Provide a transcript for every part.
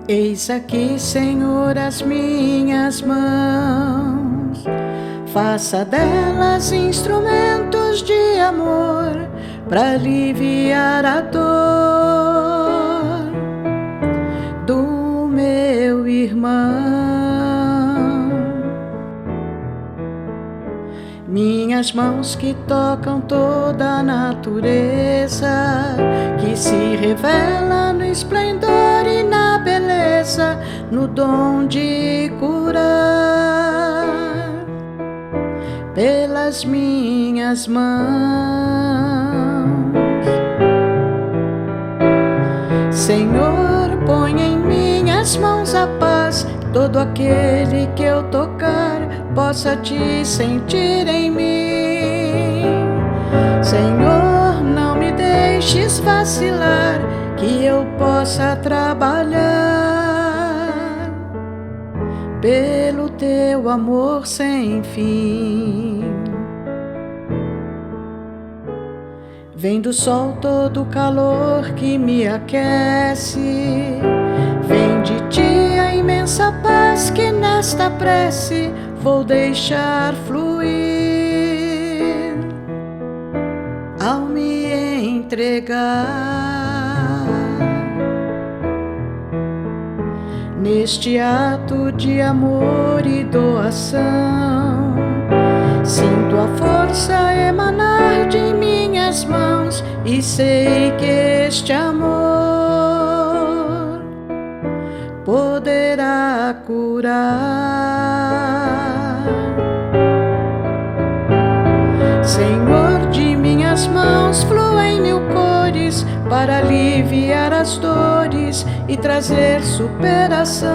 Eis aqui, Senhor, as minhas mãos, faça delas instrumentos de amor para aliviar a dor do meu irmão. Minhas mãos que tocam toda a natureza, que se revela no esplendor e na beleza, no dom de curar. Pelas minhas mãos, Senhor, põe em minhas mãos a paz. Todo aquele que eu tocar possa te sentir em mim. Senhor, não me deixes vacilar, que eu possa trabalhar pelo teu amor sem fim. Vem do sol todo o calor que me aquece, vem de ti a imensa paz que nesta prece vou deixar fluir ao me entregar. Neste ato de amor e doação, sinto a força emanar de minhas mãos e sei que este amor poderá curar. Senhor, de minhas mãos fluem mil cores para aliviar as dores e trazer superação.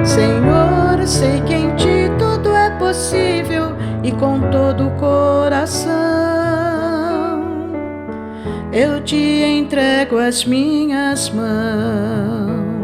Senhor, sei que em ti tudo é possível e com todo o coração eu te entrego as minhas mãos.